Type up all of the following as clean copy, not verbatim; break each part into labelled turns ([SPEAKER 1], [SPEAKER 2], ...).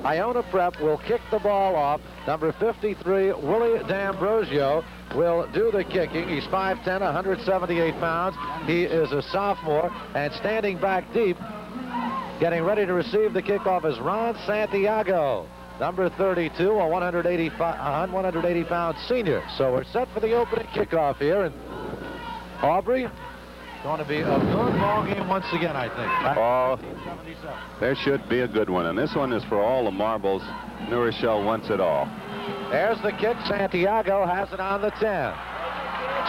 [SPEAKER 1] Iona Prep will kick the ball off. Number 53, Willie D'Ambrosio, will do the kicking. He's 5'10", 178 pounds. He is a sophomore, and standing back deep, getting ready to receive the kickoff is Ron Santiago, number 32, a 180-pound senior. So we're set for the opening kickoff here, and Aubrey, going to be a good ball game once again, I think.
[SPEAKER 2] Oh, there should be a good one, and this one is for all the marbles. New Rochelle wants it all.
[SPEAKER 1] There's the kick. Santiago has it on the 10.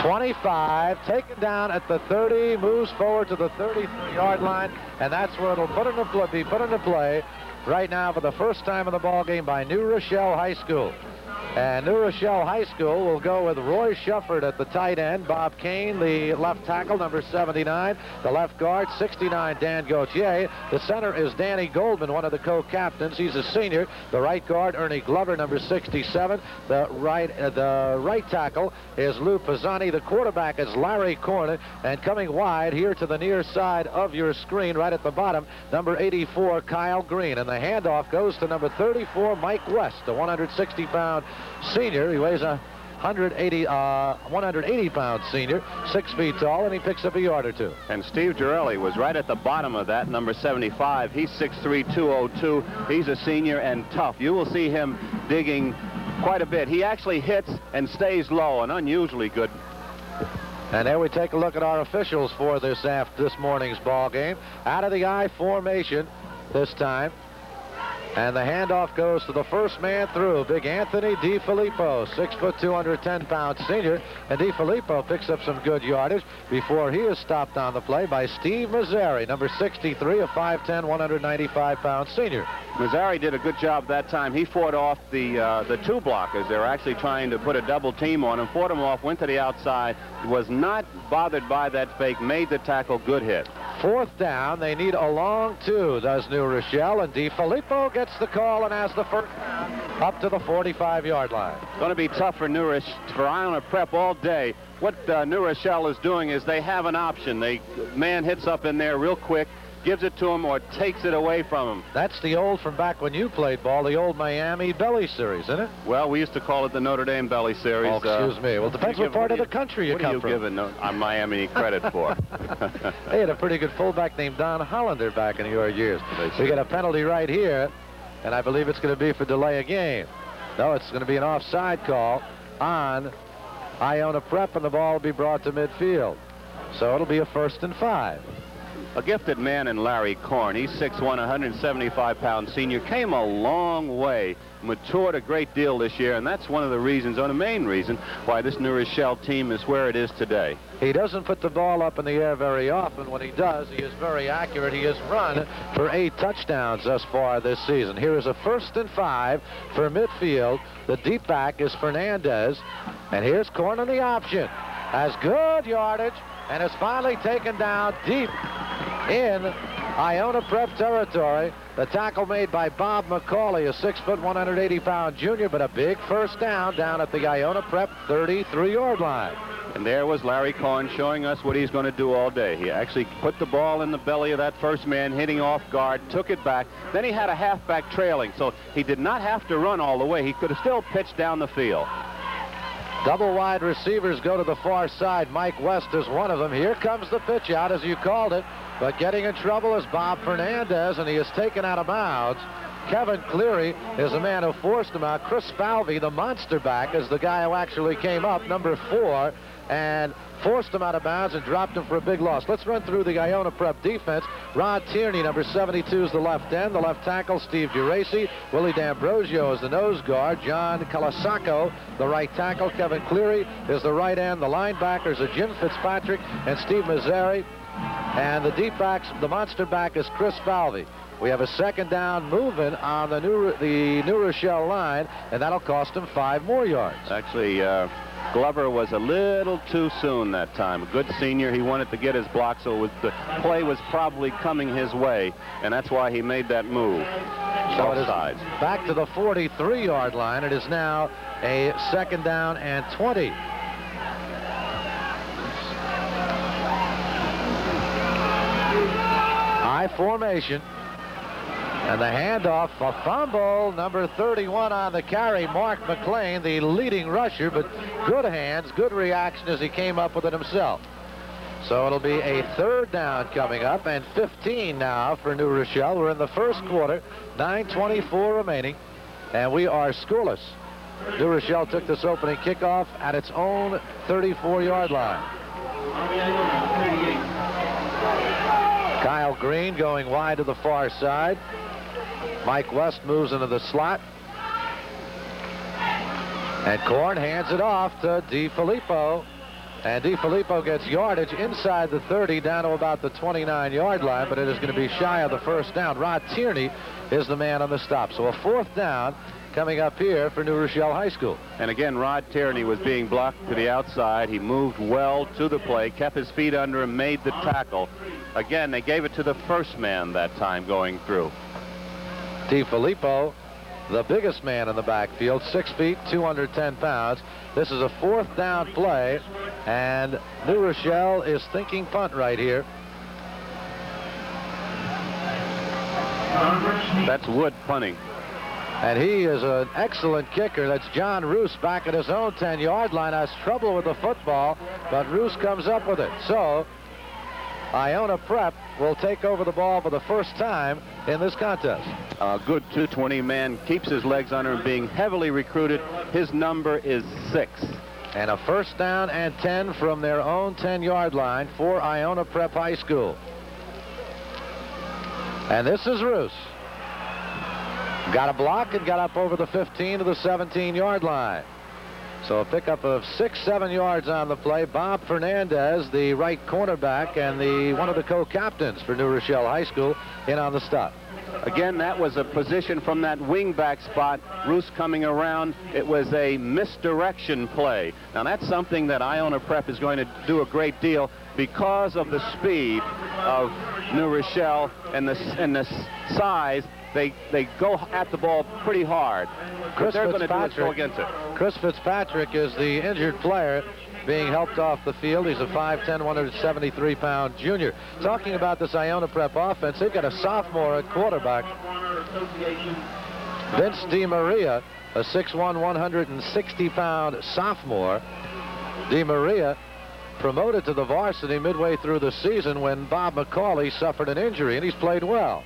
[SPEAKER 1] 25, taken down at the 30, moves forward to the 33-yard line, and that's where it'll be put into play right now for the first time in the ball game by New Rochelle High School. And New Rochelle High School will go with Roy Shufford at the tight end, Bob Kane, the left tackle, number 79, the left guard, 69, Dan Gauthier. The center is Danny Goldman, one of the co-captains. He's a senior. The right guard, Ernie Glover, number 67. The right tackle is Lou Pisani. The quarterback is Larry Cornet. And coming wide here to the near side of your screen, right at the bottom, number 84, Kyle Green. And the handoff goes to number 34, Mike West, a 160-pound senior. He weighs a 180-pound senior, 6 feet tall, and he picks up a yard or two.
[SPEAKER 2] And Steve Girelli was right at the bottom of that, number 75. He's 6'3", 202. He's a senior and tough. You will see him digging quite a bit. He actually hits and stays low, and unusually good.
[SPEAKER 1] And there we take a look at our officials for this morning's ball game. Out of the I formation this time. And the handoff goes to the first man through, big Anthony DiFilippo, 6', 210-pound senior. And DiFilippo picks up some good yardage before he is stopped on the play by Steve Mazzari, number 63, a 5'10", 195-pound senior.
[SPEAKER 2] Mazzari did a good job that time. He fought off the two blockers. They were actually trying to put a double team on him, fought him off, went to the outside, was not bothered by that fake, made the tackle, good hit.
[SPEAKER 1] 4th down, they need a long 2, does New Rochelle, and DiFilippo gets the call and has the first down up to the 45-yard line.
[SPEAKER 2] Going to be tough for Iona Prep all day. What New Rochelle is doing is they have an option. Man hits up in there real quick, gives it to him or takes it away from him.
[SPEAKER 1] That's the old, from back when you played ball, the old Miami Belly Series, isn't it?
[SPEAKER 2] Well, we used to call it the Notre Dame Belly Series.
[SPEAKER 1] Oh, excuse me. Well, it depends what part of the country you come from.
[SPEAKER 2] What are you giving Miami credit for?
[SPEAKER 1] They had a pretty good fullback named Don Hollander back in your years. We get a penalty right here, and I believe it's going to be for delay of game. No, it's going to be an offside call on Iona Prep, and the ball will be brought to midfield. So it'll be a 1st and 5.
[SPEAKER 2] A gifted man in Larry Korn. He's 6'1", 175-pound senior. Came a long way, matured a great deal this year, and that's one of the reasons, or the main reason, why this New Rochelle team is where it is today.
[SPEAKER 1] He doesn't put the ball up in the air very often. When he does, he is very accurate. He has run for 8 touchdowns thus far this season. Here is a 1st and 5 for midfield. The deep back is Fernandez, and here's Korn on the option. Has good yardage, and is finally taken down deep in Iona Prep territory. The tackle made by Bob McCauley, a 6', 180-pound junior, but a big first down at the Iona Prep 33-yard line.
[SPEAKER 2] And there was Larry Korn showing us what he's going to do all day. He actually put the ball in the belly of that first man, hitting off guard, took it back. Then he had a halfback trailing, so he did not have to run all the way. He could have still pitched down the field.
[SPEAKER 1] Double wide receivers go to the far side. Mike West is one of them. Here comes the pitch out, as you called it. But getting in trouble is Bob Fernandez, and he is taken out of bounds. Kevin Cleary is the man who forced him out. Chris Falvey, the monster back, is the guy who actually came up, number 4, and forced him out of bounds and dropped him for a big loss. Let's run through the Iona Prep defense. Rod Tierney, number 72, is the left end. The left tackle, Steve Geraci. Willie D'Ambrosio is the nose guard. John Colasaco, the right tackle. Kevin Cleary is the right end. The linebackers are Jim Fitzpatrick and Steve Mazzari. And the deep backs, the monster back, is Chris Falvey. We have a 2nd down moving on the New Rochelle line, and that'll cost him 5 more yards.
[SPEAKER 2] Actually, Glover was a little too soon that time. A good senior. He wanted to get his block, so the play was probably coming his way, and that's why he made that move.
[SPEAKER 1] So it is back to the 43-yard line. It is now a 2nd down and 20. I formation. And the handoff, a fumble, number 31 on the carry, Mark McLean, the leading rusher, but good hands, good reaction as he came up with it himself. So it'll be a third down coming up, and 15 now for New Rochelle. We're in the first quarter, 9:24 remaining, and we are scoreless. New Rochelle took this opening kickoff at its own 34-yard line. Kyle Green going wide to the far side. Mike West moves into the slot. And Korn hands it off to DiFilippo. And DiFilippo gets yardage inside the 30 down to about the 29-yard line, but it is going to be shy of the first down. Rod Tierney is the man on the stop. So a fourth down coming up here for New Rochelle High School.
[SPEAKER 2] And again, Rod Tierney was being blocked to the outside. He moved well to the play, kept his feet under him, made the tackle. Again, they gave it to the first man that time going through.
[SPEAKER 1] DiFilippo, the biggest man in the backfield, 6 feet, 210 pounds. This is a fourth down play, and New Rochelle is thinking punt right here.
[SPEAKER 2] That's Wood punting.
[SPEAKER 1] And he is an excellent kicker. That's John Roos back at his own 10-yard line. Has trouble with the football, but Roos comes up with it. So Iona Prep will take over the ball for the first time in this contest.
[SPEAKER 2] A good 220 man, keeps his legs under him, being heavily recruited. His number is 6.
[SPEAKER 1] And a first down and 10 from their own 10-yard line for Iona Prep High School. And this is Roos. Got a block and got up over the 15 to the 17-yard line. So a pickup of 6-7 yards on the play. Bob Fernandez, the right cornerback and one of the co-captains for New Rochelle High School, in on the stop.
[SPEAKER 2] Again, that was a position from that wingback spot. Roos coming around. It was a misdirection play. Now that's something that Iona Prep is going to do a great deal because of the speed of New Rochelle and the size. They go at the ball pretty hard. Chris they're going to do is go against it.
[SPEAKER 1] Chris Fitzpatrick is the injured player being helped off the field. He's a 5'10", 173-pound junior. Talking about this Iona Prep offense, they've got a sophomore at quarterback, Vince DiMaria, a 6'1", 160-pound sophomore. DiMaria promoted to the varsity midway through the season when Bob McCauley suffered an injury, and he's played well.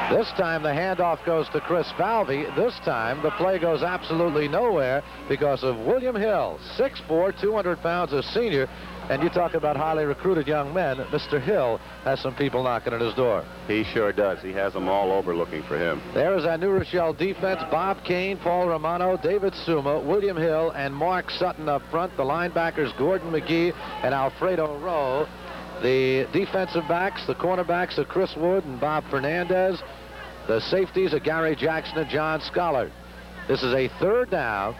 [SPEAKER 1] This time the handoff goes to Chris Falvey. This time the play goes absolutely nowhere because of William Hill, 6'4", 200 pounds, a senior. And you talk about highly recruited young men. Mr. Hill has some people knocking at his door.
[SPEAKER 2] He sure does. He has them all over looking for him.
[SPEAKER 1] There is our New Rochelle defense. Bob Kane, Paul Romano, David Suma, William Hill, and Mark Sutton up front. The linebackers, Gordon McGee and Alfredo Rowe. The defensive backs, the cornerbacks are Chris Wood and Bob Fernandez. The safeties are Gary Jackson and John Schollard. This is a third down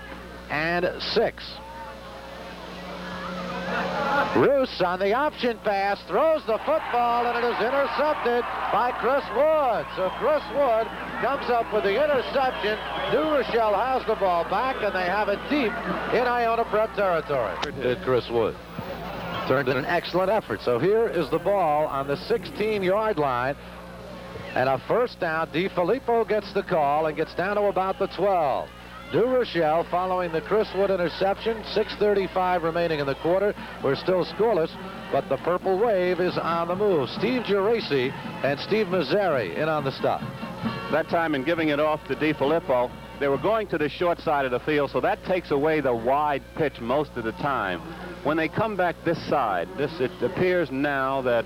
[SPEAKER 1] and 6. Roos on the option pass throws the football, and it is intercepted by Chris Wood. So Chris Wood comes up with the interception. New Rochelle has the ball back, and they have it deep in Iona Prep territory. Did Chris Wood. Turned in an excellent effort. So here is the ball on the 16-yard line. And a first down. DiFilippo gets the call and gets down to about the 12. New Rochelle following the Chris Wood interception. 6:35 remaining in the quarter. We're still scoreless, but the Purple Wave is on the move. Steve Geraci and Steve Mazzari in on the stop.
[SPEAKER 2] That time in giving it off to DiFilippo, they were going to the short side of the field, so that takes away the wide pitch most of the time. When they come back this side, it appears now that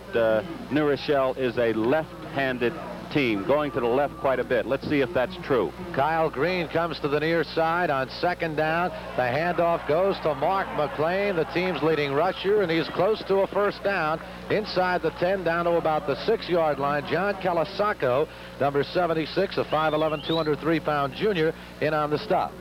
[SPEAKER 2] New Rochelle is a left-handed team, going to the left quite a bit. Let's see if that's true.
[SPEAKER 1] Kyle Green comes to the near side on second down. The handoff goes to Mark McLean, the team's leading rusher, and he's close to a first down inside the 10 down to about the 6-yard line. John Calasaco, number 76, a 5'11", 203-pound junior, in on the stop.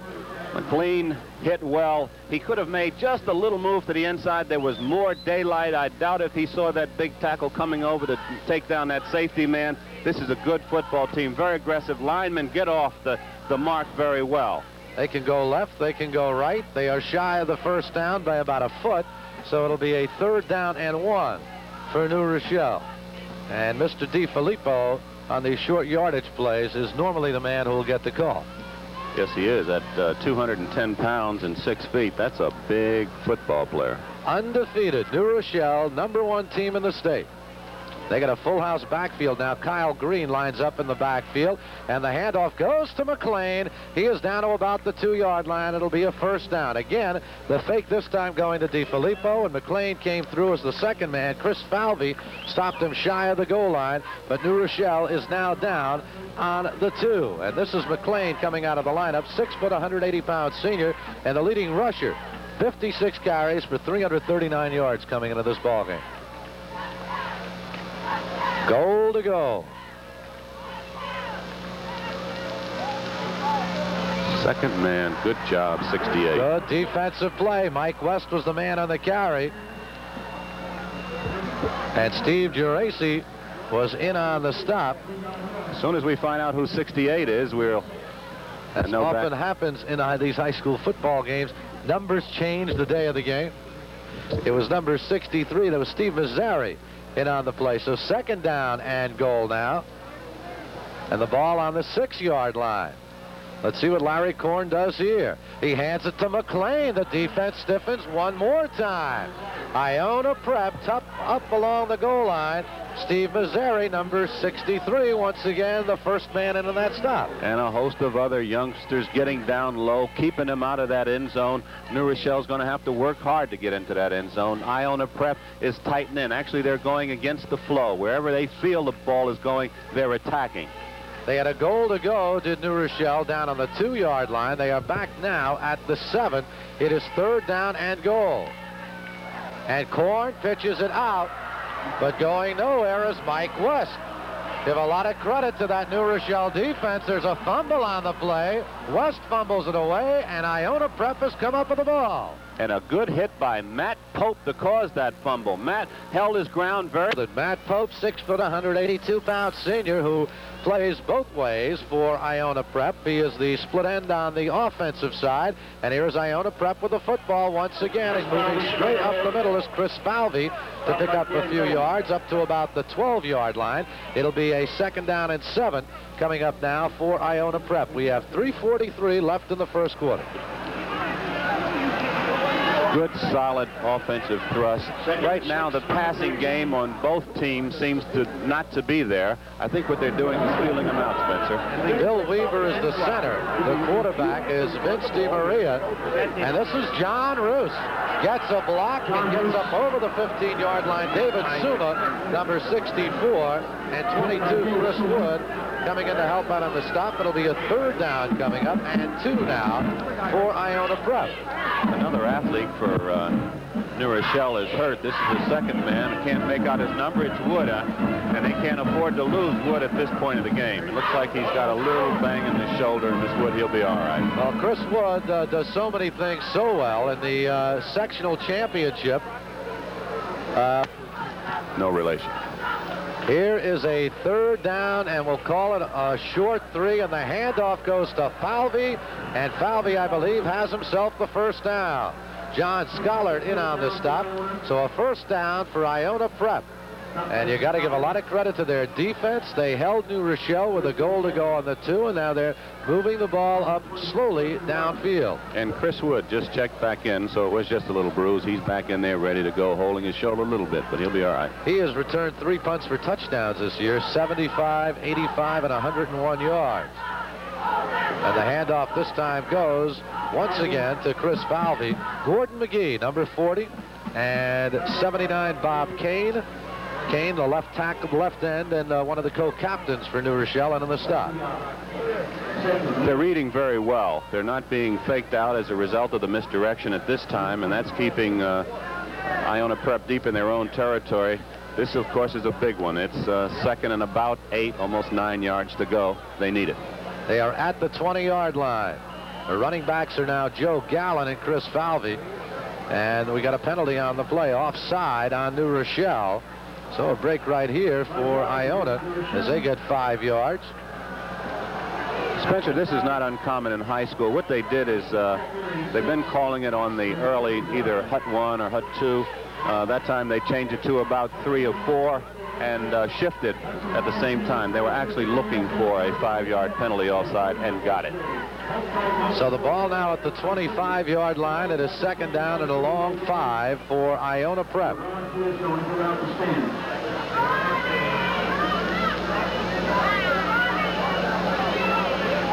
[SPEAKER 2] McLean hit well. He could have made just a little move to the inside. There was more daylight. I doubt if he saw that big tackle coming over to take down that safety man. This is a good football team. Very aggressive. Linemen get off the mark very well.
[SPEAKER 1] They can go left. They can go right. They are shy of the first down by about a foot. So it'll be a third down and 1 for New Rochelle. And Mr. DiFilippo on these short yardage plays is normally the man who will get the call.
[SPEAKER 2] Yes, he is. At 210 pounds and 6 feet, that's a big football player.
[SPEAKER 1] Undefeated, New Rochelle, #1 team in the state. They got a full house backfield now. Kyle Green lines up in the backfield, and the handoff goes to McLean. He is down to about the 2-yard line. It'll be a first down. Again, the fake this time going to DiFilippo, and McLean came through as the second man. Chris Falvey stopped him shy of the goal line, but New Rochelle is now down on the 2. And this is McLean coming out of the lineup, 6 foot, 180-pound senior, and the leading rusher. 56 carries for 339 yards coming into this ball game. Goal to go.
[SPEAKER 2] Second man. Good job, 68.
[SPEAKER 1] Good defensive play. Mike West was the man on the carry. And Steve Geraci was in on the stop.
[SPEAKER 2] As soon as we find out who 68 is, we'll
[SPEAKER 1] As often happens in these high school football games, numbers change the day of the game. It was number 63. That was Steve Mazzari in on the play. So second down and goal now. And the ball on the 6-yard line. Let's see what Larry Korn does here. He hands it to McLean. The defense stiffens one more time. Iona Prep up along the goal line. Steve Mazzari, number 63, once again the first man into that stop.
[SPEAKER 2] And a host of other youngsters getting down low, keeping him out of that end zone. New Rochelle's going to have to work hard to get into that end zone. Iona Prep is tightened in. Actually, they're going against the flow. Wherever they feel the ball is going, they're attacking.
[SPEAKER 1] They had a goal to go, did New Rochelle, down on the 2-yard line. They are back now at the 7. It is third down and goal. And Korn pitches it out, but going nowhere is Mike West. Give a lot of credit to that New Rochelle defense. There's a fumble on the play. West fumbles it away, and Iona Prep has come up with the ball.
[SPEAKER 2] And a good hit by Matt Pope to cause that fumble. Matt held his ground very good.
[SPEAKER 1] Matt Pope, 6 foot, 182-pound senior who plays both ways for Iona Prep. He is the split end on the offensive side. And here's Iona Prep with the football once again. He's moving straight up the middle as Chris Falvey to pick up a few yards up to about the 12-yard line. It'll be a second down and 7 coming up now for Iona Prep. We have 3:43 left in the first quarter.
[SPEAKER 2] Good, solid offensive thrust. Right now, the passing game on both teams seems not to be there. I think what they're doing is feeling them out, Spencer.
[SPEAKER 1] Bill Weaver is the center. The quarterback is Vince DiMaria. And this is John Roos. Gets a block and gets up over the 15-yard line. David Suma, number 64, and 22, Chris Wood, coming in to help out on the stop. It'll be a third down coming up, and 2 now for Iona Prep.
[SPEAKER 2] Another athlete for New Rochelle is hurt. This is the second man. I can't make out his number. It's Wood, and they can't afford to lose Wood at this point of the game. It looks like he's got a little bang in the shoulder, and this Wood, he'll be all right.
[SPEAKER 1] Well, Chris Wood does so many things so well in the sectional championship.
[SPEAKER 2] No relation.
[SPEAKER 1] Here is a third down, and we'll call it a short 3, and the handoff goes to Falvey, and Falvey, I believe, has himself the first down. John Scollard in on the stop, so a first down for Iona Prep. And you got to give a lot of credit to their defense. They held New Rochelle with a goal to go on the 2, and now they're moving the ball up slowly downfield.
[SPEAKER 2] And Chris Wood just checked back in, so it was just a little bruise. He's back in there ready to go, holding his shoulder a little bit, but he'll be all right.
[SPEAKER 1] He has returned 3 punts for touchdowns this year, 75, 85, and 101 yards. And the handoff this time goes once again to Chris Falvey. Gordon McGee, number 40, and 79, Bob Kane. Kane, the left tackle, left end, and one of the co-captains for New Rochelle, and in the stop.
[SPEAKER 2] They're reading very well. They're not being faked out as a result of the misdirection at this time, and that's keeping Iona Prep deep in their own territory. This, of course, is a big one. It's second and about 8, almost 9 yards to go. They need it.
[SPEAKER 1] They are at the 20-yard line. The running backs are now Joe Gallen and Chris Falvey. And we got a penalty on the play, offside on New Rochelle. So a break right here for Iona as they get 5 yards.
[SPEAKER 2] Spencer, this is not uncommon in high school. What they did is they've been calling it on the early either hut 1 or hut 2. That time they changed it to about 3 or 4. and shifted at the same time. They were actually looking for a 5-yard penalty offside and got it.
[SPEAKER 1] So the ball now at the 25-yard line. It is second down and a long 5 for Iona Prep.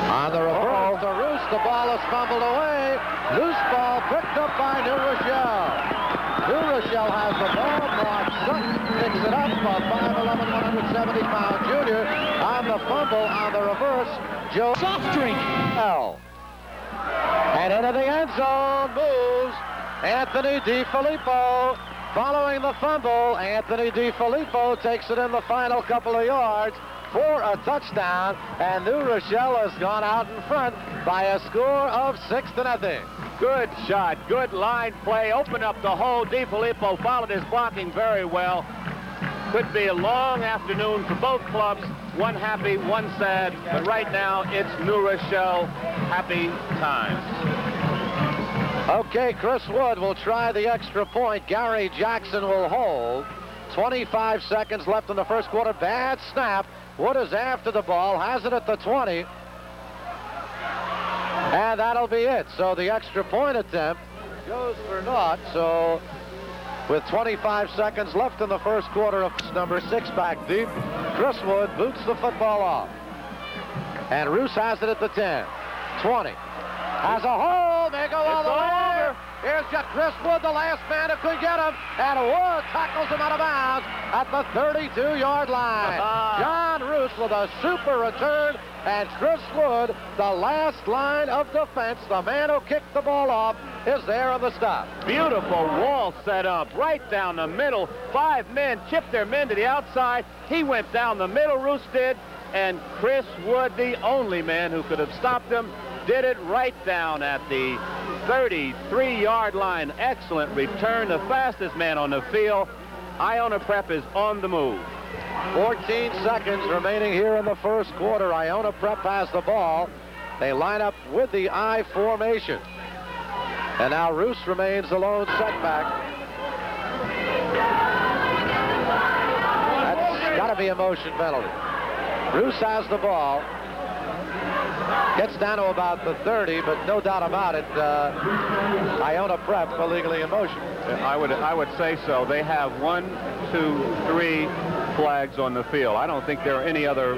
[SPEAKER 1] On the reverse to Roos, the ball is fumbled away. Loose ball picked up by New Rochelle. New Rochelle has the ball. Mark Sutton picks it up. A 5'11", 170-pound junior on the fumble. On the reverse, Joe soft drink. And into the end zone moves Anthony DiFilippo. Following the fumble, Anthony DiFilippo takes it in the final couple of yards for a touchdown, and New Rochelle has gone out in front by a score of 6-0.
[SPEAKER 2] Good shot, good line play, opened up the hole. DiFilippo followed his blocking very well. Could be a long afternoon for both clubs. One happy, one sad, but right now it's New Rochelle happy times.
[SPEAKER 1] Okay, Chris Wood will try the extra point. Gary Jackson will hold. 25 seconds left in the first quarter. Bad snap. Wood is after the ball, has it at the 20. And that'll be it. So the extra point attempt goes for naught. So with 25 seconds left in the first quarter of number 6 back deep, Chris Wood boots the football off. And Roos has it at the 10. 20. Has a hole. May go all the way over. Here's just Chris Wood, the last man who could get him. And Wood tackles him out of bounds at the 32-yard line. John Roos with a super return. And Chris Wood, the last line of defense, the man who kicked the ball off, is there on the stop.
[SPEAKER 2] Beautiful wall set up right down the middle. 5 men chipped their men to the outside. He went down the middle, Roos did. And Chris Wood, the only man who could have stopped him, did it right down at the 33-yard line. Excellent return, the fastest man on the field. Iona Prep is on the move.
[SPEAKER 1] 14 seconds remaining here in the first quarter. Iona Prep has the ball. They line up with the I formation. And now Roos remains the lone setback. That's got to be a motion penalty. Roos has the ball. Gets down to about the 30, but no doubt about it, Iona Prep illegally in motion.
[SPEAKER 2] I would say so. They have 1, 2, 3 flags on the field. I don't think there are any other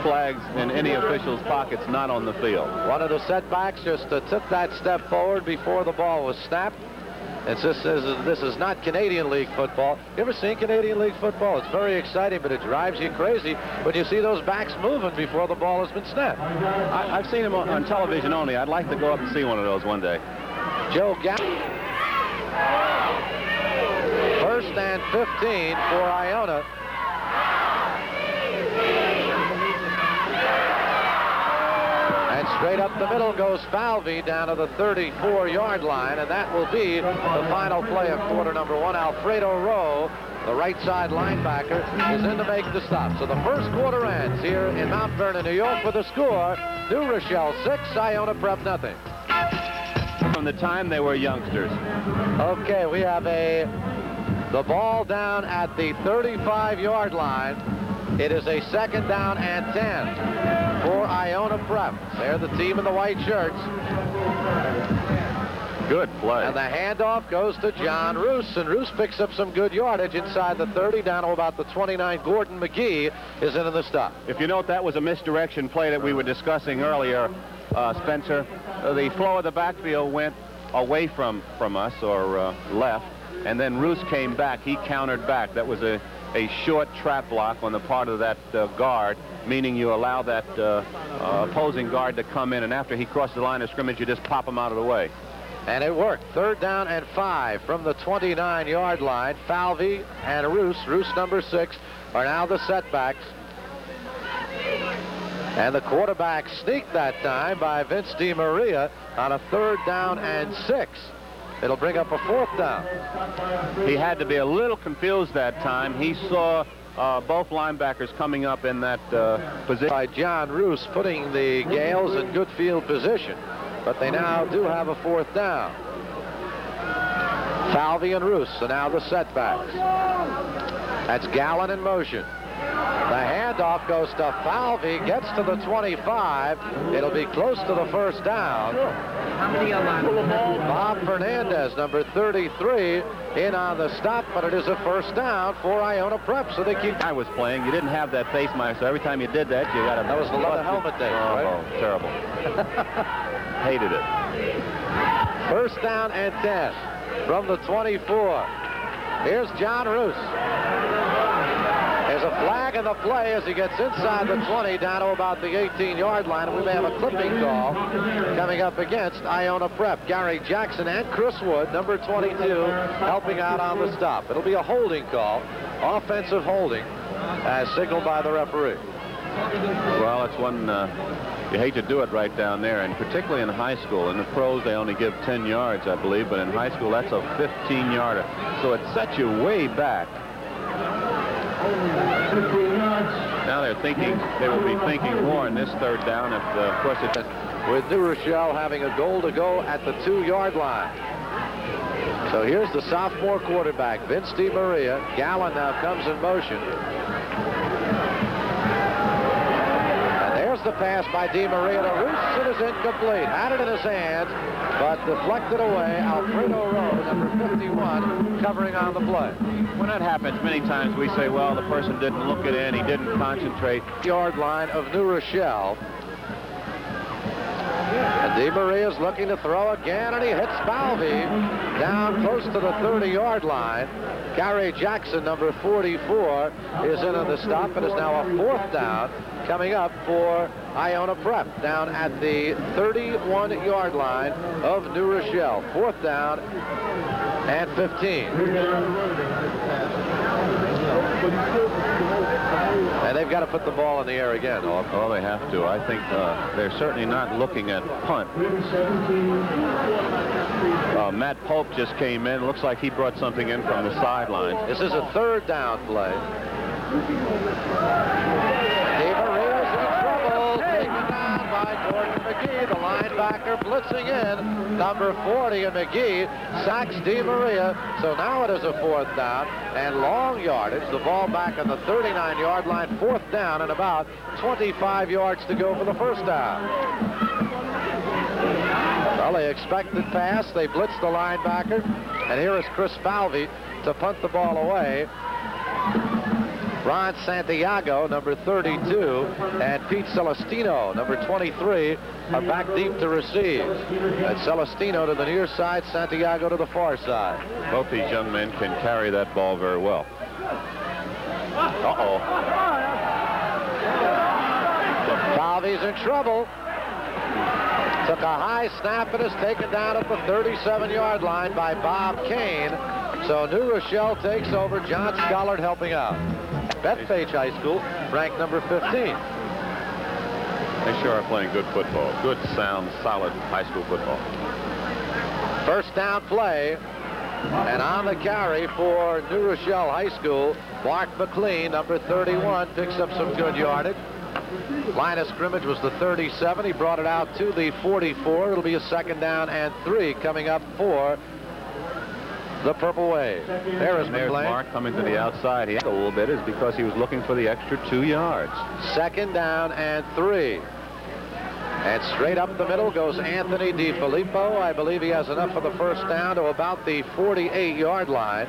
[SPEAKER 2] flags in any official's pockets not on the field.
[SPEAKER 1] One of the setbacks just took that step forward before the ball was snapped. And this is not Canadian League football. You ever seen Canadian League football? It's very exciting, but it drives you crazy when you see those backs moving before the ball has been snapped.
[SPEAKER 2] I've seen them on television only. I'd like to go up and see one of those one day.
[SPEAKER 1] Joe Gapp. First and 15 for Iona. And straight up the middle goes Falvey down to the 34-yard line, and that will be the final play of quarter number 1. Alfredo Rowe, the right side linebacker, is in to make the stop. So the first quarter ends here in Mount Vernon, New York, with a score: New Rochelle 6, Iona Prep nothing.
[SPEAKER 2] From the time they were youngsters.
[SPEAKER 1] Okay, we have the ball down at the 35-yard line. It is a second down and 10 for Iona Prep. They're the team in the white shirts.
[SPEAKER 2] Good play.
[SPEAKER 1] And the handoff goes to John Roos, and Roos picks up some good yardage inside the 30, down to about the 29. Gordon McGee is in the stop.
[SPEAKER 2] If you note, that was a misdirection play that we were discussing earlier, Spencer. The flow of the backfield went away from us, or left, and then Roos came back. He countered back. That was a short trap block on the part of that guard, meaning you allow that opposing guard to come in, and after he crosses the line of scrimmage, you just pop him out of the way.
[SPEAKER 1] And it worked. Third down and 5 from the 29-yard line. Falvey and Roos, number 6, are now the setbacks. And the quarterback sneaked that time by Vince DiMaria on a 3rd down and 6. It'll bring up a 4th down.
[SPEAKER 2] He had to be a little confused that time. He saw both linebackers coming up in that position.
[SPEAKER 1] By John Roos putting the Gales in good field position. But they now do have a 4th down. Falvey and Roos are now the setbacks. That's Gallen in motion. The handoff goes to Falvey, gets to the 25. It'll be close to the first down. Bob Fernandez, number 33, in on the stop, but it is a first down for Iona Prep, so they keep...
[SPEAKER 2] I was playing. You didn't have that face mask, so every time you did that, you got a...
[SPEAKER 1] That was the leather helmet day, right?
[SPEAKER 2] Oh, terrible. Hated it.
[SPEAKER 1] First down and 10 from the 24. Here's John Roos. There's a flag in the play as he gets inside the 20 down to about the 18-yard line, and we may have a clipping call coming up against Iona Prep. Gary Jackson and Chris Wood, number 22, helping out on the stop. It'll be a holding call, offensive holding, as signaled by the referee.
[SPEAKER 2] Well, it's one you hate to do it right down there, and particularly in high school. In the pros, they only give 10 yards, I believe, but in high school, that's a 15-yarder. So it sets you way back. Now they will be thinking more in this third down. If, of course,
[SPEAKER 1] with New Rochelle having a goal to go at the 2-yard line. So here's the sophomore quarterback, Vince DiMaria. Gallen now comes in motion. And there's the pass by DiMaria to Roos. It is incomplete. Had it in his hands, but deflected away. Alfredo Rose, number 51, covering on the play.
[SPEAKER 2] When that happens, many times we say, well, the person didn't look it in, he didn't concentrate.
[SPEAKER 1] Yard line of New Rochelle. And DiMaria's looking to throw again, and he hits Falvey down close to the 30-yard line. Gary Jackson, number 44, is in on the stop. It is now a fourth down coming up for Iona Prep down at the 31-yard line of New Rochelle. Fourth down and 15. And they've got to put the ball in the air again.
[SPEAKER 2] Oh, they have to. I think they're certainly not looking at punt. Matt Pope just came in. Looks like he brought something in from the sideline.
[SPEAKER 1] This is a third down play. DiMaria's in trouble. Taken down by Gordon McGee, the linebacker blitzing in. Number 40, and McGee sacks DiMaria. So now it is a fourth down and long yardage. The ball back on the 39-yard line. Fourth down and about 25 yards to go for the first down. Well, they expected pass. They blitzed the linebacker. And here is Chris Falvey to punt the ball away. Ron Santiago, number 32, and Pete Celestino, number 23, are back deep to receive. And Celestino to the near side, Santiago to the far side.
[SPEAKER 2] Both these young men can carry that ball very well. Uh-oh.
[SPEAKER 1] Falvey's in trouble. Took a high snap and is taken down at the 37-yard line by Bob Kane. So New Rochelle takes over. John Scollard helping out. Bethpage High School, ranked number 15.
[SPEAKER 2] They sure are playing good football. Good, sound, solid high school football.
[SPEAKER 1] First down play. And on the carry for New Rochelle High School, Mark McLean, number 31, picks up some good yardage. Line of scrimmage was the 37. He brought it out to the 44. It'll be a second down and 3 coming up for the Purple Wave.
[SPEAKER 2] There's Mark coming to the outside. He had a little bit is because he was looking for the extra 2 yards.
[SPEAKER 1] Second down and 3. And straight up the middle goes Anthony DiFilippo. I believe he has enough for the first down to about the 48-yard line.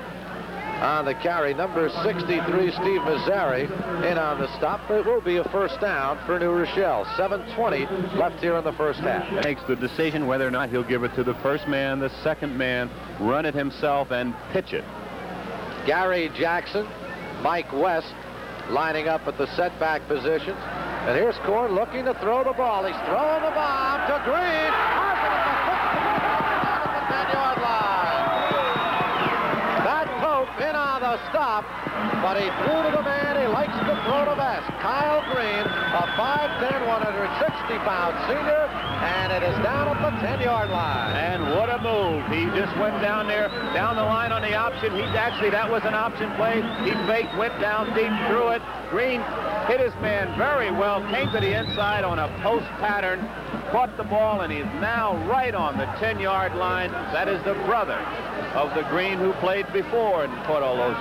[SPEAKER 1] On the carry, number 63, Steve Mazzari, in on the stop. It will be a first down for New Rochelle. 7:20 left here in the first half.
[SPEAKER 2] Makes the decision whether or not he'll give it to the first man, the second man, run it himself, and pitch it.
[SPEAKER 1] Gary Jackson, Mike West lining up at the setback positions. And here's Korn looking to throw the ball. He's throwing the bomb to Green. At the 10-yard line. In on the stop, but he threw to the man he likes to throw to best, Kyle Green, a 5'10", 160-pound senior, and it is down at the 10-yard line.
[SPEAKER 2] And what a move. He just went down there, down the line on the option. That was an option play. He faked, went down deep, threw it. Green hit his man very well, came to the inside on a post pattern, caught the ball, and he's now right on the 10-yard line. That is the brother of the Green who played before and caught all those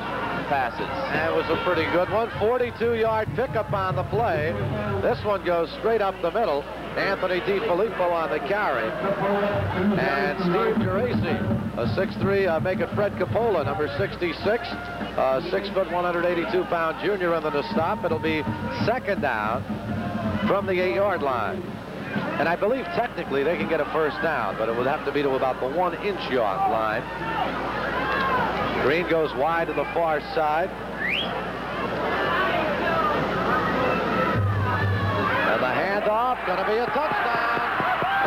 [SPEAKER 2] passes.
[SPEAKER 1] And it was a pretty good one. 42-yard pickup on the play. This one goes straight up the middle. Anthony DiFilippo on the carry. And Steve Geraci, a 6'3", make it Fred Coppola, number 66, 6 foot, 182-pound junior in the stop. It'll be second down from the 8-yard line. And I believe technically they can get a first down, but it would have to be to about the 1-inch yard line. Green goes wide to the far side. And the handoff, going to be a touchdown.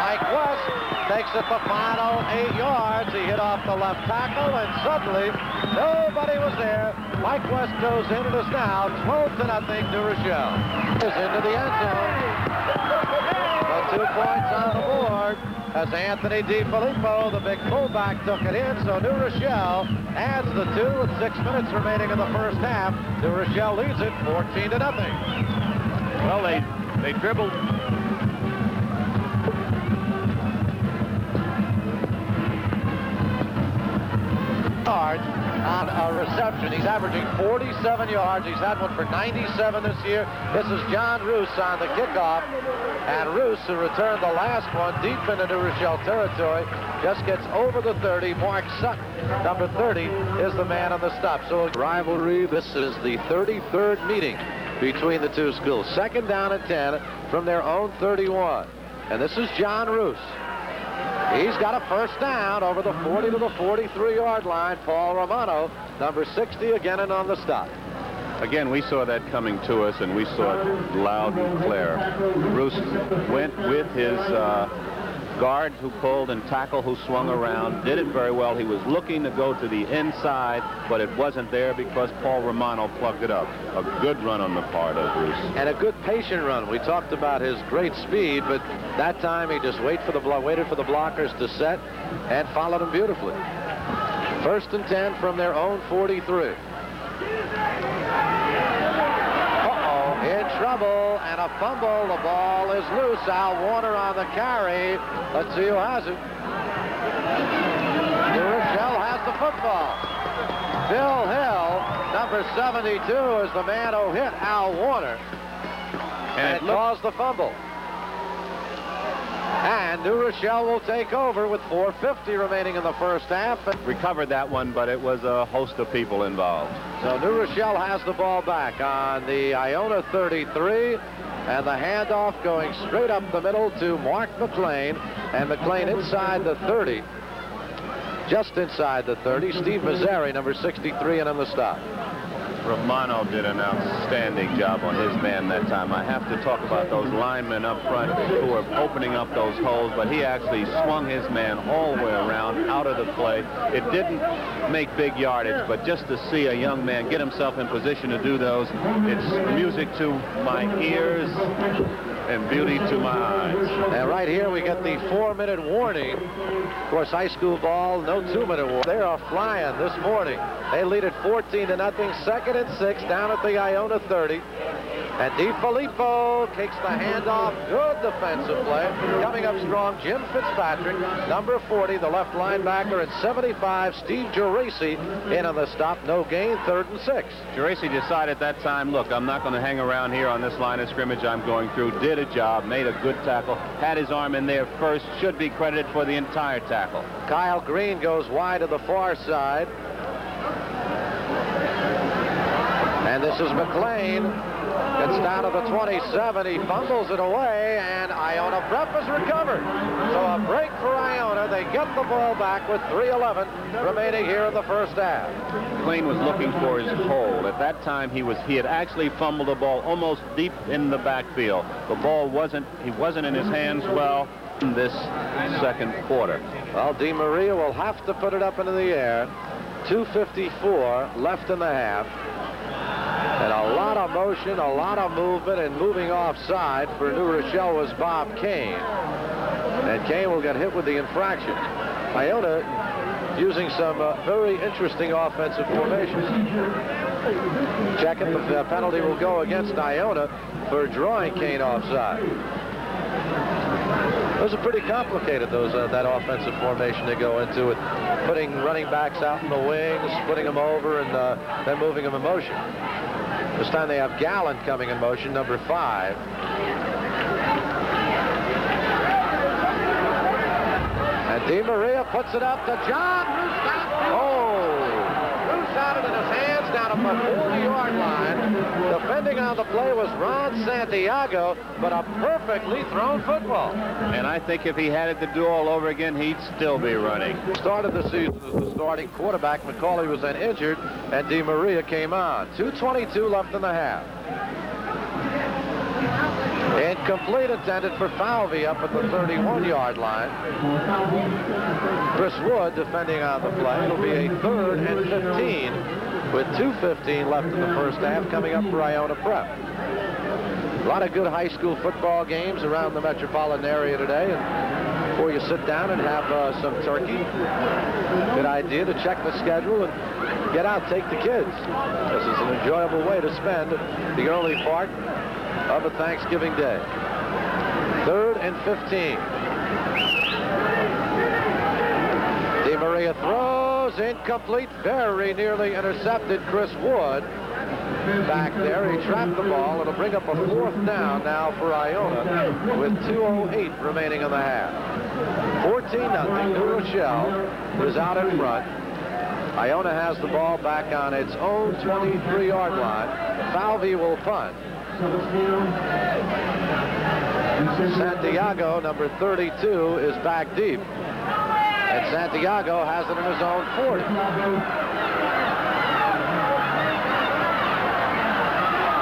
[SPEAKER 1] Mike West takes it the final 8 yards. He hit off the left tackle, and suddenly nobody was there. Mike West goes in. It is now 12-0 New Rochelle. Is into the end zone. 2 points on the board as Anthony DiFilippo, the big fullback, took it in. So New Rochelle adds the 2 with 6 minutes remaining in the first half. New Rochelle leads it 14-0.
[SPEAKER 2] Well, they dribbled.
[SPEAKER 1] Yards on a reception. He's averaging 47 yards. He's had one for 97 this year. This is John Roos on the kickoff. And Roos, who returned the last one deep into New Rochelle territory, just gets over the 30. Mark Sutton, number 30, is the man on the stop. So rivalry. This is the 33rd meeting between the two schools. Second down and 10 from their own 31. And this is John Roos. He's got a first down over the 40 to the 43-yard line. Paul Romano, number 60, again and on the stop.
[SPEAKER 2] Again, we saw that coming to us, and we saw it loud and clear. Bruce went with his guard who pulled and tackle who swung around, did it very well. He was looking to go to the inside, but it wasn't there because Paul Romano plugged it up. A good run on the part of Bruce.
[SPEAKER 1] And a good patient run. We talked about his great speed, but that time he just waited for the blockers to set and followed them beautifully. First and 10 from their own 43. In trouble and a fumble. The ball is loose. Al Warner on the carry. Let's see who has it. New Rochelle has the football. Bill Hill, number 72, is the man who hit Al Warner and caused the fumble. And New Rochelle will take over with 4:50 remaining in the first half.
[SPEAKER 2] Recovered that one, but it was a host of people involved.
[SPEAKER 1] So New Rochelle has the ball back on the Iona 33, and the handoff going straight up the middle to Mark McLean, and McLean inside the 30, just inside the 30. Steve Mazzari, number 63, and on the stop.
[SPEAKER 2] Romano did an outstanding job on his man that time. I have to talk about those linemen up front who are opening up those holes, but he actually swung his man all the way around out of the play. It didn't make big yardage, but just to see a young man get himself in position to do those, it's music to my ears and beauty to my eyes.
[SPEAKER 1] And right here we get the 4-minute warning. Of course, high school ball, no 2-minute warning. They are flying this morning. They lead it 14-0. Second and 6 down at the Iona 30. And DiFilippo takes the handoff. Good defensive play. Coming up strong, Jim Fitzpatrick, number 40, the left linebacker, and 75, Steve Geraci, in on the stop. No gain, 3rd and 6.
[SPEAKER 2] Geraci decided at that time, look, I'm not going to hang around here on this line of scrimmage I'm going through. Did a job, made a good tackle, had his arm in there first, should be credited for the entire tackle.
[SPEAKER 1] Kyle Green goes wide to the far side. And this is McLean. Gets down to the 27. He fumbles it away, and Iona Prep is recovered. So a break for Iona. They get the ball back with 3:11 remaining here in the first half.
[SPEAKER 2] McLean was looking for his hole. At that time, he had actually fumbled the ball almost deep in the backfield. The ball wasn't in his hands well in this second quarter.
[SPEAKER 1] Well, Di Maria will have to put it up into the air. 2:54 left in the half. And a lot of motion, a lot of movement, and moving offside for New Rochelle was Bob Kane. And Kane will get hit with the infraction. Iona using some very interesting offensive formations. Check it, the penalty will go against Iona for drawing Kane offside. Those are pretty complicated, that offensive formation they go into, with putting running backs out in the wings, splitting them over, and then moving them in motion. This time they have Gallant coming in motion, number 5. And Di Maria puts it up to John Roos. Roos had it in his hands down at the 40-yard line. Defending on the play was Ron Santiago, but a perfectly thrown football.
[SPEAKER 2] And I think if he had it to do all over again, he'd still be running.
[SPEAKER 1] Started the season as the starting quarterback. McCauley was then injured, and Di Maria came on. 2:22 left in the half. Incomplete, intended for Falvey up at the 31-yard line. Chris Wood defending on the play. It'll be a 3rd and 15 with 2:15 left in the first half, coming up for Iona Prep. A lot of good high school football games around the metropolitan area today. And before you sit down and have some turkey, good idea to check the schedule and get out, take the kids. This is an enjoyable way to spend the early part of a Thanksgiving day. 3rd and 15. Di Maria throws, incomplete, very nearly intercepted. Chris Wood back there. He trapped the ball. It'll bring up a 4th down now for Iona with 2:08 remaining in the half. 14-0. New Rochelle is out in front. Iona has the ball back on its own 23-yard line. Falvey will punt. Santiago, number 32, is back deep. And Santiago has it in his own 40.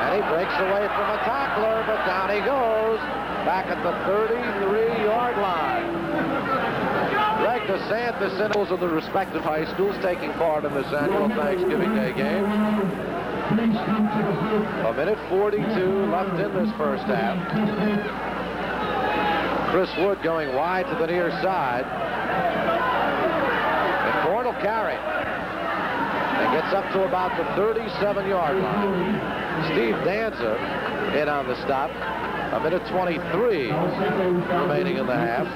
[SPEAKER 1] And he breaks away from a tackler, but down he goes. Back at the 33-yard line. Greg DeSantis and of the respective high schools taking part in this annual Thanksgiving Day game. 1:42 left in this first half. Chris Wood going wide to the near side. And Corn will carry. And gets up to about the 37-yard line. Steve Danza in on the stop. 1:23 remaining in the half.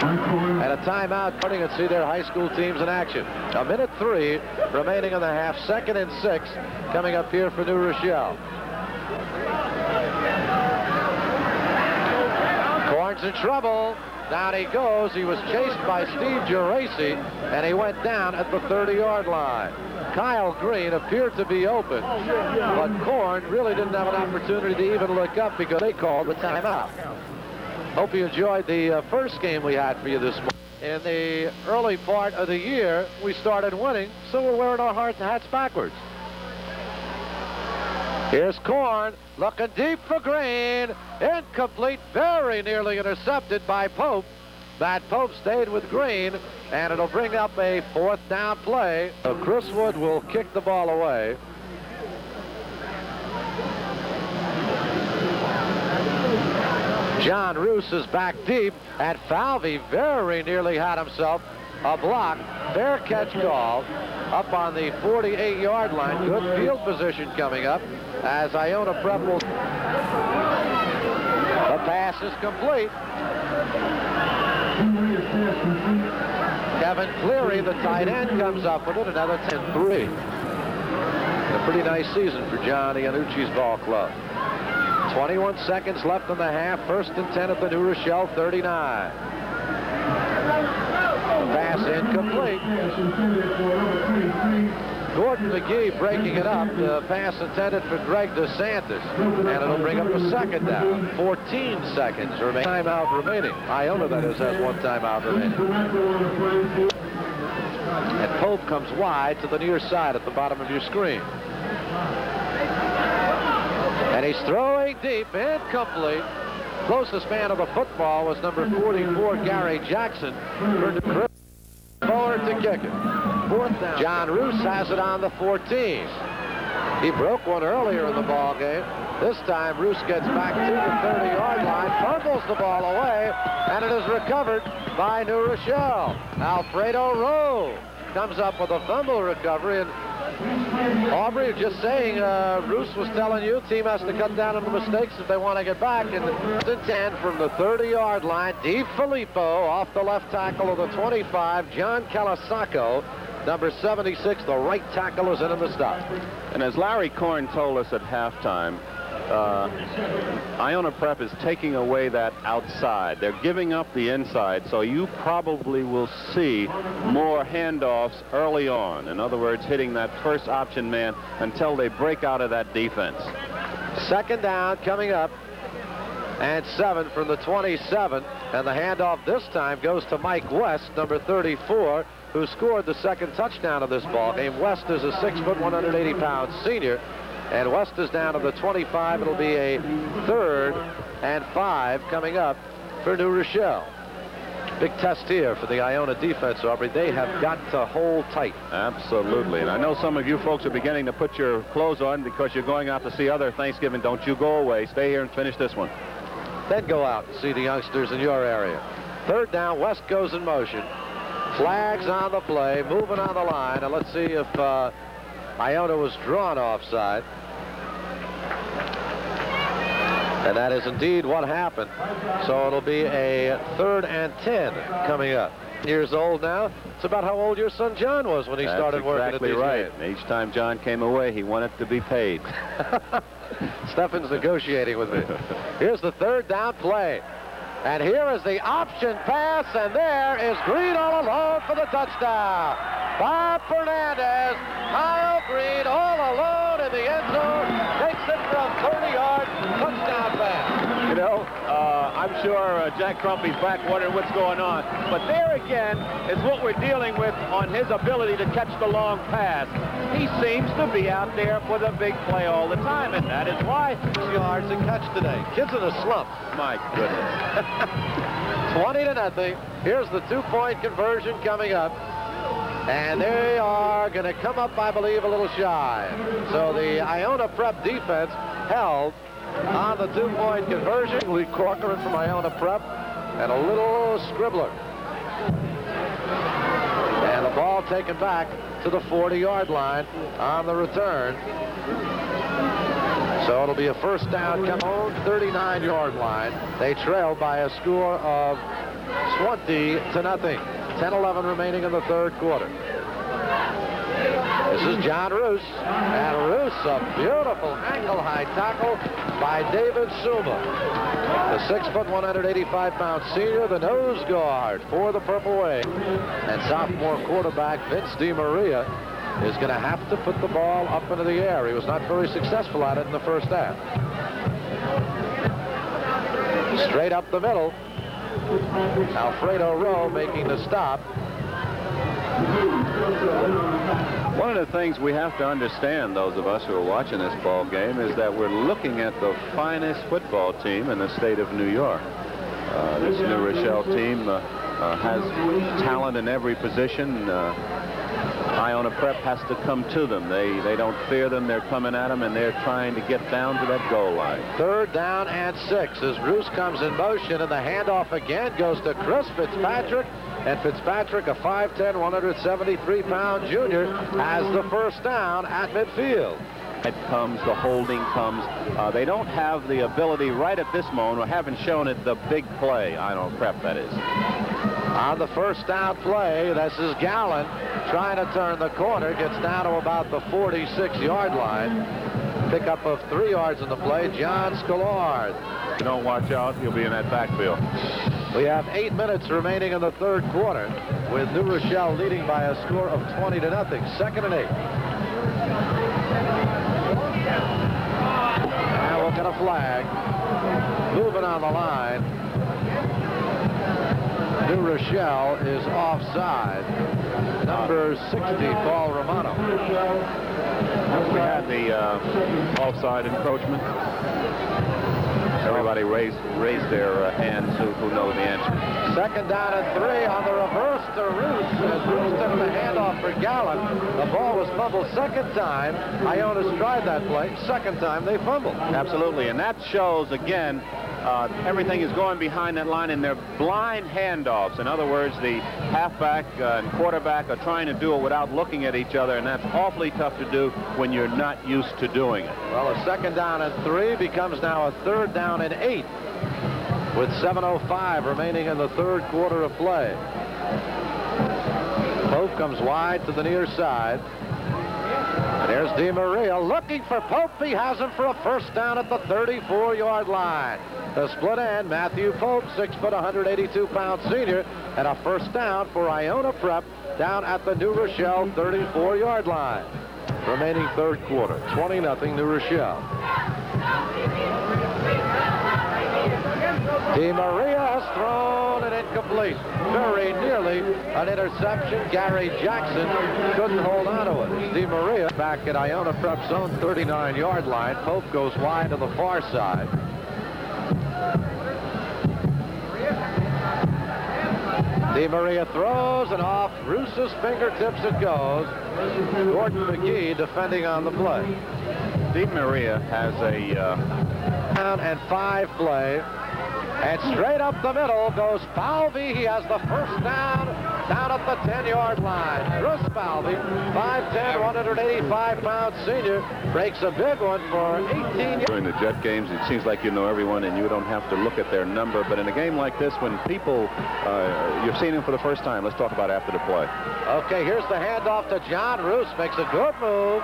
[SPEAKER 1] And a timeout, putting and see their high school teams in action. 1:03 remaining in the half. 2nd and 6 coming up here for New Rochelle. Corn's in trouble. Down he goes. He was chased by Steve Geraci, and he went down at the 30-yard line. Kyle Green appeared to be open, but Corn really didn't have an opportunity to even look up because they called the timeout. Hope you enjoyed the first game we had for you this morning. In the early part of the year, we started winning, so we're wearing our hats backwards. Here's Corn, looking deep for Green. Incomplete, very nearly intercepted by Pope. That Pope stayed with Green, and it'll bring up a 4th down play. So Chris Wood will kick the ball away. John Roos is back deep, and Falvey very nearly had himself a block. Fair catch call up on the 48-yard line. Good field position coming up as Iona Prep will. The pass is complete. Kevin Cleary, the tight end, comes up with it. Another 10-3. A pretty nice season for John Iannucci's ball club. 21 seconds left in the half. 1st and 10 at the New Rochelle 39. Pass incomplete. Gordon McGee breaking it up. The pass intended for Greg DeSantis. And it'll bring up a 2nd down. 14 seconds remain. Timeout remaining. Iona, that is, has 1 timeout remaining. And Pope comes wide to the near side at the bottom of your screen. And he's throwing deep, incomplete. Closest man of the football was number 44, Gary Jackson. Forward to kick it. 4th down. John Roos has it on the 14. He broke one earlier in the ball game. This time, Roos gets back to the 30-yard line, fumbles the ball away, and it is recovered by New Rochelle. Alfredo Rowe comes up with a fumble recovery, and Aubrey, just saying, Roos was telling you, team has to cut down on the mistakes if they want to get back. And the 10 from the 30-yard line, DiFilippo off the left tackle of the 25, John Calasaco, number 76, the right tackle, is in the stop.
[SPEAKER 2] And as Larry Korn told us at halftime, Iona Prep is taking away that outside. They're giving up the inside, so you probably will see more handoffs early on. In other words, hitting that first option man until they break out of that defense.
[SPEAKER 1] Second down coming up, and 7 from the 27, and the handoff this time goes to Mike West, number 34, who scored the second touchdown of this ball game. West is a 6-foot, 180-pound senior. And West is down to the 25. It'll be a 3rd and 5 coming up for New Rochelle. Big test here for the Iona defense, Aubrey. They have got to hold tight.
[SPEAKER 2] Absolutely. And I know some of you folks are beginning to put your clothes on because you're going out to see other Thanksgiving. Don't you go away. Stay here and finish this one.
[SPEAKER 1] Then go out and see the youngsters in your area. 3rd down, West goes in motion. Flags on the play, moving on the line. And let's see if Iona was drawn offside. And that is indeed what happened. So it'll be a 3rd and 10 coming up. Years old now. It's about how old your son John was when he started working at these
[SPEAKER 2] right.
[SPEAKER 1] games.
[SPEAKER 2] Each time John came away, he wanted to be paid.
[SPEAKER 1] Stefan's negotiating with me. Here's the 3rd down play. And here is the option pass, and there is Green all alone for the touchdown. Bob Fernandez, Kyle Green all alone in the end zone, takes it from 30 yards, touchdown pass.
[SPEAKER 2] You know, I'm sure Jack Crumpy's back wondering what's going on. But there again is what we're dealing with on his ability to catch the long pass. He seems to be out there for the big play all the time, and that is why
[SPEAKER 1] 6 yards and catch today. Kid's in a slump.
[SPEAKER 2] My goodness.
[SPEAKER 1] 20-0. Here's the 2-point conversion coming up. And they are going to come up, I believe, a little shy. So the Iona Prep defense held on the 2-point conversion. Lee Corcoran from Iona Prep and a little scribbler. And the ball taken back to the 40-yard line on the return. So it'll be a 1st down come on 39-yard line. They trail by a score of 20-0. 10-11 remaining in the 3rd quarter. This is John Roos. And Roos, a beautiful ankle-high tackle by David Suma. The 6-foot, 185-pound senior, the nose guard for the Purple Wave. And sophomore quarterback Vince DiMaria is going to have to put the ball up into the air. He was not very successful at it in the first half. Straight up the middle. Alfredo Rowe making the stop.
[SPEAKER 2] One of the things we have to understand, those of us who are watching this ball game, is that we're looking at the finest football team in the state of New York. This New Rochelle team has talent in every position. Iona Prep has to come to them. They don't fear them. They're coming at them, and they're trying to get down to that goal line. 3rd down and 6 as Roos comes in motion, and the handoff again goes to Chris Fitzpatrick. And Fitzpatrick, a 5'10", 173-pound junior, has the 1st down at midfield. It comes, the holding comes. They don't have the ability right at this moment, or haven't shown it, the big play. Iona Prep, that is. On the 1st down play, this is Gallen trying to turn the corner, gets down to about the 46-yard line. Pickup of 3 yards in the play, John Scalard. If you don't watch out, you'll be in that backfield. We have 8 minutes remaining in the 3rd quarter, with New Rochelle leading by a score of 20-0. 2nd and 8. Now we'll get a flag. Moving on the line. New Rochelle is offside. Number 60, Paul Romano. We had the offside encroachment. Everybody raised their hands who know the answer. 2nd down and 3 on the reverse to Roos. As Roos took the handoff for Gallen. The ball was fumbled 2nd time. Iona's tried that play. 2nd time they fumbled. Absolutely, and that shows again everything is going behind that line, and they're blind handoffs. In other words, the halfback and quarterback are trying to do it without looking at each other, and that's awfully tough to do when you're not used to doing it.
[SPEAKER 1] Well, a 2nd down and 3 becomes now a 3rd down and 8 with 7:05 remaining in the 3rd quarter of play. Pope comes wide to the near side. And there's DeMaria looking for Pope. He has him for a 1st down at the 34-yard line. The split end, Matthew Pope, 6 foot, 182-pound senior, and a 1st down for Iona Prep down at the New Rochelle 34-yard line. Remaining 3rd quarter, 20-0 New Rochelle. DeMaria has thrown an incomplete. Very nearly an interception. Gary Jackson couldn't hold on to it. DeMaria back at Iona Prep's own 39-yard line. Pope goes wide to the far side. DeMaria throws, and off Roos's fingertips it goes. Gordon McGee defending on the play.
[SPEAKER 2] DeMaria has a
[SPEAKER 1] down and 5 play. And straight up the middle goes Falvey. He has the 1st down at the 10-yard line. Chris Falvey, 5'10", 185-pound senior, breaks a big one for 18 years.
[SPEAKER 2] During the Jet games, it seems like you know everyone and you don't have to look at their number. But in a game like this, when people, you've seen him for the first time, let's talk about after the play.
[SPEAKER 1] Okay, here's the handoff to John Roos. Makes a good move.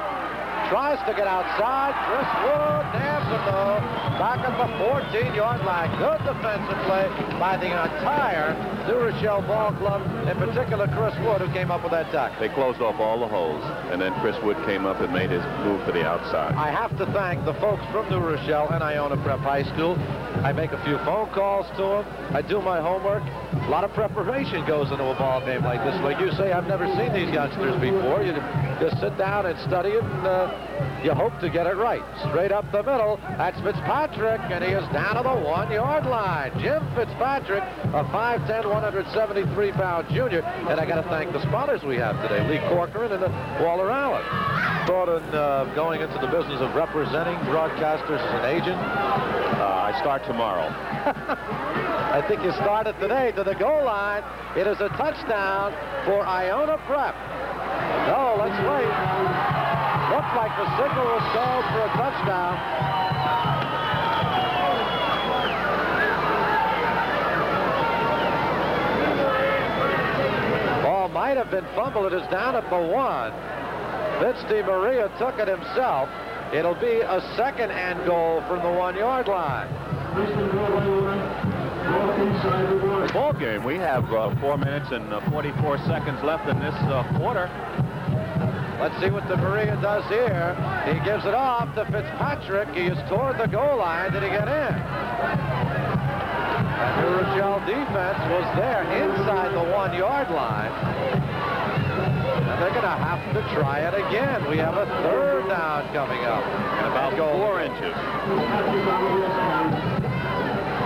[SPEAKER 1] Tries to get outside. Chris Wood nabs him, though. Back at the 14-yard line. Good defensive play by the entire New Rochelle ball club, in particular Chris Wood, who came up with that tackle.
[SPEAKER 2] They closed off all the holes, and then Chris Wood came up and made his move for the outside.
[SPEAKER 1] I have to thank the folks from New Rochelle and Iona Prep High School. I make a few phone calls to them. I do my homework. A lot of preparation goes into a ball game like this. Like you say, I've never seen these youngsters before. You just sit down and study it, and you hope to get it right. Straight up the middle, that's Fitzpatrick, and he is down to the 1-yard line. Jim Fitzpatrick, a 5'10", 173-pound junior. And I got to thank the sponsors we have today, Lee Corcoran and Waller Allen. Thought in going into the business of representing broadcasters as an agent?
[SPEAKER 2] I start tomorrow.
[SPEAKER 1] I think you started today to the goal line. It is a touchdown for Iona Prep. No, let's wait. Looks like the signal was called for a touchdown. Ball might have been fumbled. It is down at the 1. Vince DeMaria took it himself. It'll be a 2nd and goal from the 1-yard line.
[SPEAKER 2] Ball game. We have 4 minutes and 44 seconds left in this quarter.
[SPEAKER 1] Let's see what DeMaria does here. He gives it off to Fitzpatrick. He is toward the goal line. Did he get in? The New Rochelle defense was there inside the 1-yard line. And they're going to have to try it again. We have a 3rd down coming up.
[SPEAKER 2] And about 4 inches.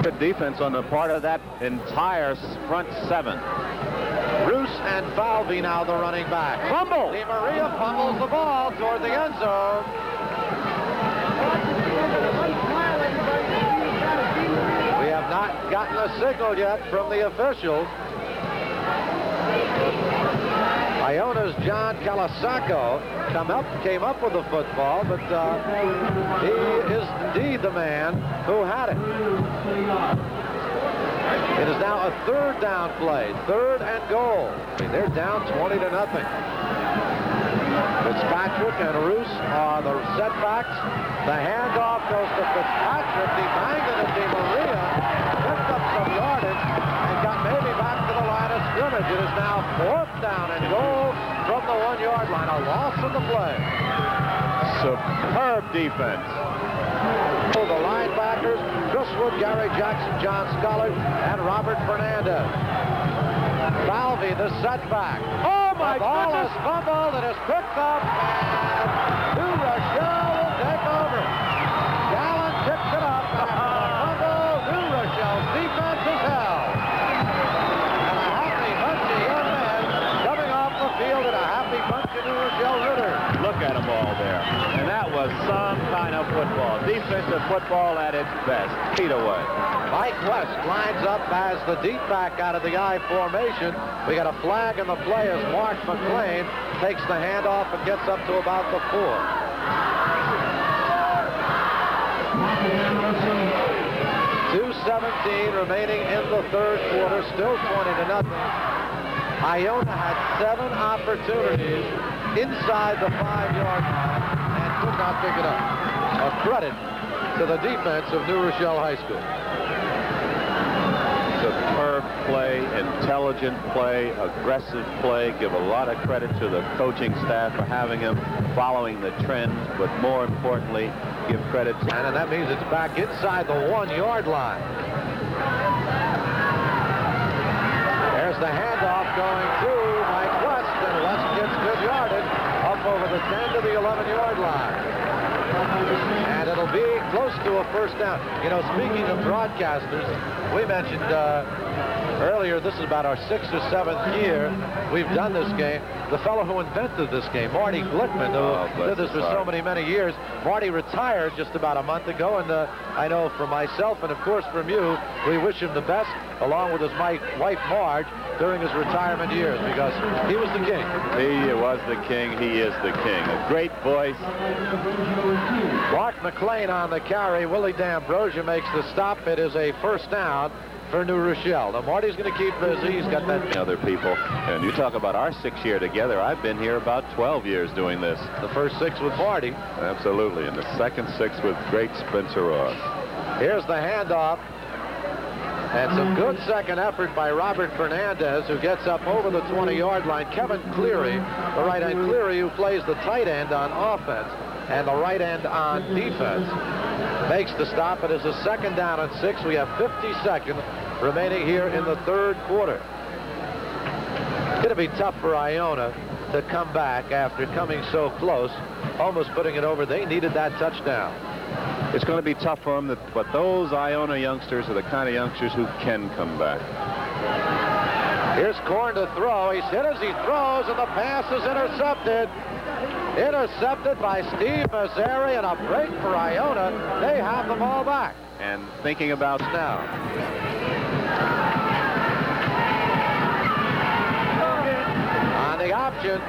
[SPEAKER 2] Good defense on the part of that entire front 7.
[SPEAKER 1] Roos and Falvey now the running back. Fumble! DeMaria fumbles the ball toward the end zone. We have not gotten a signal yet from the officials. Iona's John Calasaco came up with the football, but he is indeed the man who had it. It is now a 3rd down play, 3rd and goal. They're down 20-0. Fitzpatrick and Roos are the setbacks. The handoff goes to Fitzpatrick. He banged it at DeMaria, picked up some yardage, and got maybe back to the line of scrimmage. It is now 4th down and goal from the 1-yard line. A loss in the play.
[SPEAKER 2] Superb defense.
[SPEAKER 1] The linebackers, Chris Wood, Gary Jackson, John Scholar, and Robert Fernandez. Falvey, the setback.
[SPEAKER 2] Oh, my
[SPEAKER 1] the ball
[SPEAKER 2] goodness.
[SPEAKER 1] is fumbled. It is picked up, and New Rochelle will take over. Gallen picks it up, and after the fumble, New Rochelle's defense is held. And a happy bunch of young men coming off the field, and a happy bunch of New Rochelle Ritters.
[SPEAKER 2] Look at them all there. And that was some kind of football. Defensive football at its best. Feet away.
[SPEAKER 1] Mike West lines up as the deep back out of the I formation. We got a flag in the play as Mark McLean takes the handoff and gets up to about the 4. 2:17 remaining in the third quarter, still 20-0. Iona had 7 opportunities inside the 5-yard line and could not pick it up. A credit to the defense of New Rochelle High School.
[SPEAKER 2] Superb play, intelligent play, aggressive play. Give a lot of credit to the coaching staff for having him following the trend, but more importantly, give credit to...
[SPEAKER 1] And that means it's back inside the 1-yard line. There's the handoff going to Mike West, and West gets good yardage up over the 10 to the 11-yard line. And it'll be close to a first down. You know, speaking of broadcasters, we mentioned earlier, this is about our 6th or 7th year we've done this game. The fellow who invented this game, Marty Glickman, who did this for so many years. Marty retired just about a month ago, and I know from myself and, of course, from you, we wish him the best, along with his wife, Marge, during his retirement years, because he was the king.
[SPEAKER 2] He was the king. He is the king. A great voice.
[SPEAKER 1] Mark McLean on the carry. Willie D'Ambrosio makes the stop. It is a first down for New Rochelle. Now, Marty's going to keep busy. He's got that...
[SPEAKER 2] Other people. And you talk about our 6th year together. I've been here about 12 years doing this.
[SPEAKER 1] The first 6 with Marty.
[SPEAKER 2] Absolutely. And the second 6 with great Spencer Ross.
[SPEAKER 1] Here's the handoff. And some good second effort by Robert Fernandez, who gets up over the 20-yard line. Kevin Cleary, the right end Cleary, who plays the tight end on offense and the right end on defense, makes the stop. It is a second down and 6. We have 50 seconds remaining here in the third quarter. It's going to be tough for Iona to come back after coming so close, almost putting it over. They needed that touchdown.
[SPEAKER 2] It's going to be tough for them, but those Iona youngsters are the kind of youngsters who can come back.
[SPEAKER 1] Here's Korn to throw. He's hit as he throws, and the pass is intercepted. Intercepted by Steve Mazzari, and a break for Iona. They have the ball back.
[SPEAKER 2] And thinking about now.
[SPEAKER 1] On the option.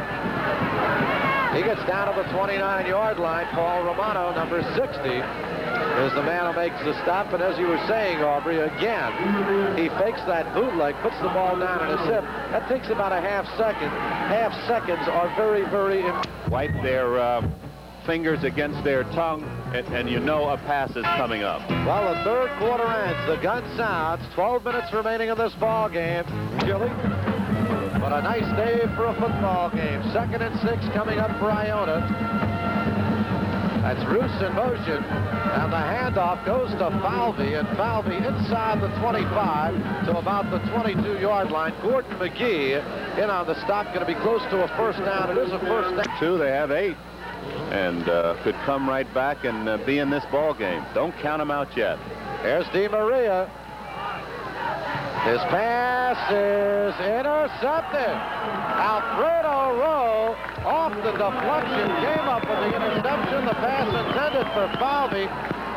[SPEAKER 1] He gets down to the 29-yard line. Paul Romano, number 60, is the man who makes the stop. And as you were saying, Aubrey, again, he fakes that bootleg, puts the ball down in his hip. That takes about a half second. Half seconds are very, very important.
[SPEAKER 2] Wipe their fingers against their tongue, and you know a pass is coming up.
[SPEAKER 1] Well, the third quarter ends. The gun sounds. 12 minutes remaining in this ball game. Chilly, but a nice day for a football game. 2nd and 6 coming up for Iona. That's Roos in motion, and the handoff goes to Falvey, and Falvey inside the 25 to about the 22-yard line. Gordon McGee in on the stop, going to be close to a first down. It is a first down.
[SPEAKER 2] 2, they have 8, and could come right back and be in this ball game. Don't count them out yet.
[SPEAKER 1] There's Di Maria. His pass is intercepted. Alfredo Rowe, off the deflection, came up with the interception. The pass intended for Falvey.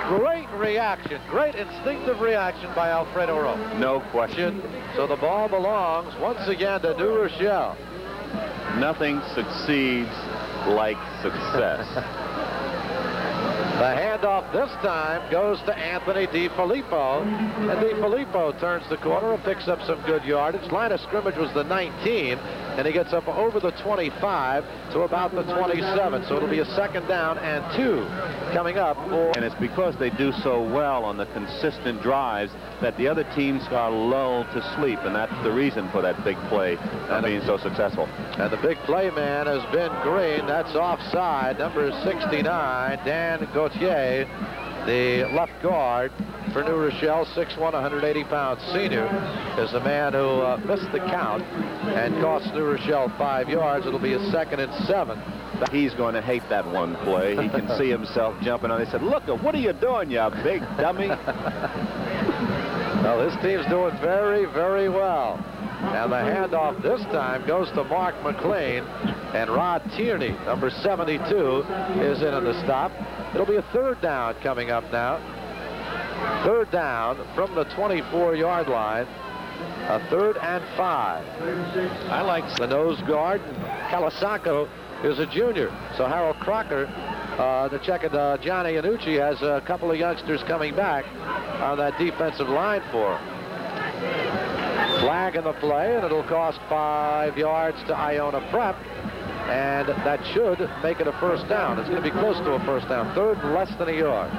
[SPEAKER 1] Great reaction, great instinctive reaction by Alfredo Rowe.
[SPEAKER 2] No question.
[SPEAKER 1] So the ball belongs once again to New Rochelle.
[SPEAKER 2] Nothing succeeds like success.
[SPEAKER 1] The handoff this time goes to Anthony DiFilippo, and DiFilippo turns the corner and picks up some good yardage. Line of scrimmage was the 19, and he gets up over the 25 to about the 27. So it'll be a second down and 2 coming up.
[SPEAKER 2] And it's because they do so well on the consistent drives that the other teams are lulled to sleep, and that's the reason for that big play being so successful. And
[SPEAKER 1] the big play man has been Green. That's offside. Number 69, Dan Gauthier, the left guard for New Rochelle, 6'1", 180-pound senior, is the man who missed the count and cost New Rochelle 5 yards. It'll be a 2nd and 7.
[SPEAKER 2] He's going to hate that one play. He can see himself jumping on. He said, "Look, what are you doing, you big dummy?"
[SPEAKER 1] Well, this team's doing very, very well. And the handoff this time goes to Mark McLean, and Rod Tierney, number 72, is in on the stop. It'll be a third down coming up now. Third down from the 24-yard line. A 3rd and 5.
[SPEAKER 2] I like
[SPEAKER 1] the nose guard. Calasacco is a junior. So Harold Crocker, the checkered Johnny Annucci, has a couple of youngsters coming back on that defensive line for him. Flag in the play, and it'll cost 5 yards to Iona Prep. And that should make it a first down. It's going to be close to a first down. 3rd and less than a yard.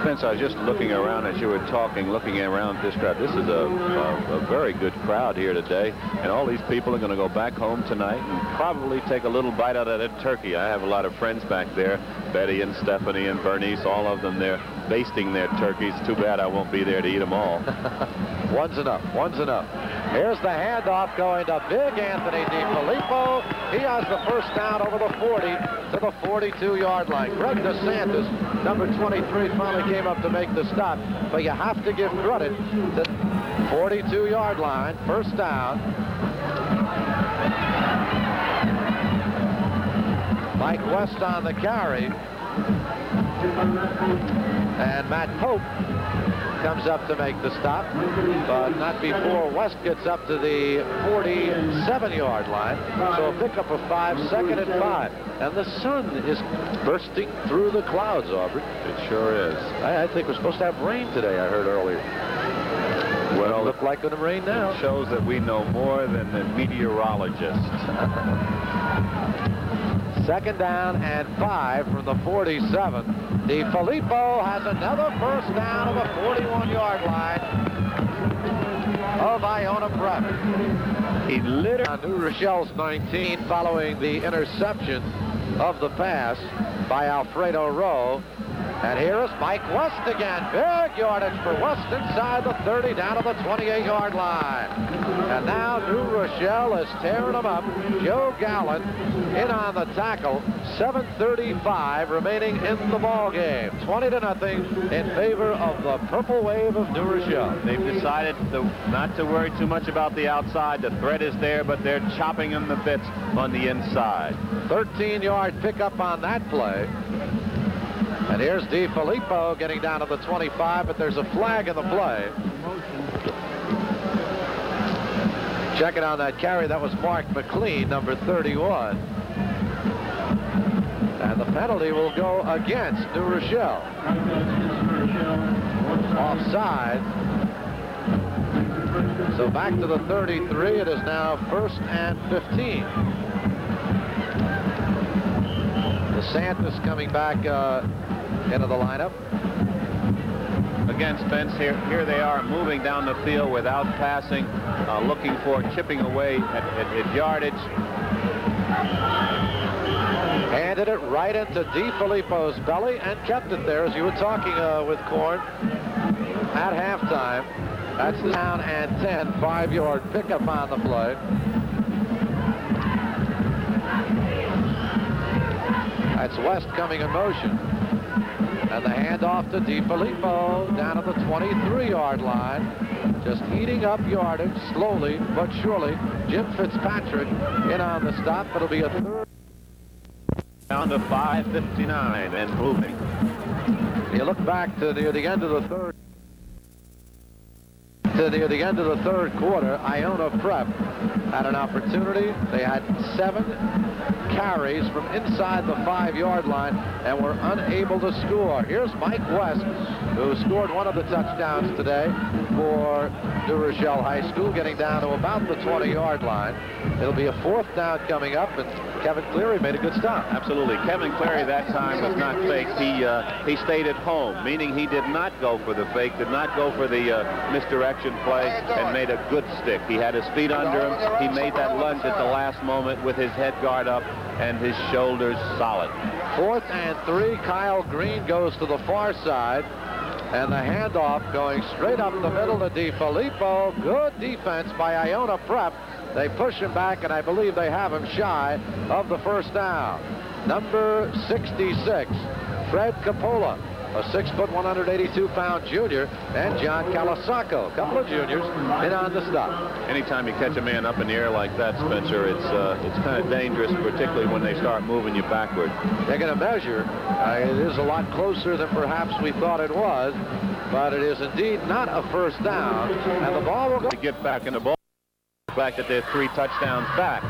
[SPEAKER 2] Spence, I was just looking around as you were talking, looking around this crowd. This is a very good crowd here today, and all these people are going to go back home tonight and probably take a little bite out of that turkey. I have a lot of friends back there, Betty and Stephanie and Bernice, all of them there basting their turkeys. Too bad I won't be there to eat them all.
[SPEAKER 1] One's enough. One's enough. Here's the handoff going to big Anthony DiFilippo. He has the first down over the 40 to the 42-yard line. Greg DeSantis, number 23, finally came up to make the stop, but you have to give credit to 42-yard line, first down. Mike West on the carry, and Matt Pope comes up to make the stop, but not before West gets up to the 47-yard line. So a pickup of 5, 2nd and 5. And the sun is bursting through the clouds, Aubrey.
[SPEAKER 2] It sure is.
[SPEAKER 1] I think we're supposed to have rain today, I heard earlier. Well, it look like it's going to rain now.
[SPEAKER 2] It shows that we know more than the meteorologists.
[SPEAKER 1] 2nd down and 5 from the 47. DiFilippo has another first down of the 41-yard line of Iona Prep. He lit on New Rochelle's 19 following the interception of the pass by Alfredo Rowe. And here is Mike West again. Big yardage for West inside the 30, down to the 28-yard line. And now New Rochelle is tearing them up. Joe Gallen in on the tackle. 7:35 remaining in the ball game. 20-0 in favor of the Purple Wave of New Rochelle.
[SPEAKER 2] They've decided not to worry too much about the outside. The threat is there, but they're chopping them to bits on the inside.
[SPEAKER 1] 13-yard pickup on that play. And here's DiFilippo getting down to the 25, but there's a flag in the play. Checking on that carry, that was Mark McLean, number 31. And the penalty will go against New Rochelle. Offside. So back to the 33. It is now 1st and 15. DeSantis coming back into the lineup.
[SPEAKER 2] Again, Spence, here they are moving down the field without passing, looking for chipping away at yardage.
[SPEAKER 1] Handed it right into DiFilippo's belly and kept it there, as you were talking with Korn at halftime. That's down and 10, 5-yard pickup on the play. That's West coming in motion. And the handoff to DiFilippo down at the 23-yard line. Just eating up yardage slowly but surely. Jim Fitzpatrick in on the stop. It'll be a 3rd.
[SPEAKER 2] Down to 5:59 and moving.
[SPEAKER 1] You look back to near the end of the third. Near the end of the third quarter, Iona Prep had an opportunity. They had 7 carries from inside the 5-yard line and were unable to score. Here's Mike West, who scored one of the touchdowns today for New Rochelle High School, getting down to about the 20-yard line. It'll be a 4th down coming up, and Kevin Cleary made a good stop.
[SPEAKER 2] Absolutely. Kevin Cleary that time was not faked. He stayed at home, meaning he did not go for the fake, did not go for the misdirection play, and made a good stick. He had his feet under him. He made that lunge at the last moment with his head guard up and his shoulders solid.
[SPEAKER 1] 4th and 3. Kyle Green goes to the far side. And the handoff going straight up the middle to DiFilippo. Good defense by Iona Prep. They push him back, and I believe they have him shy of the first down. Number 66, Fred Coppola, a 6-foot, 182-pound junior, and John Calasaco, a couple of juniors, in on the stop.
[SPEAKER 2] Anytime you catch a man up in the air like that, Spencer, it's kind of dangerous, particularly when they start moving you backward.
[SPEAKER 1] They're going to measure. It is a lot closer than perhaps we thought it was, but it is indeed not a first down, and the ball will go.
[SPEAKER 2] To get back in the ball, the fact that they're 3 touchdowns back.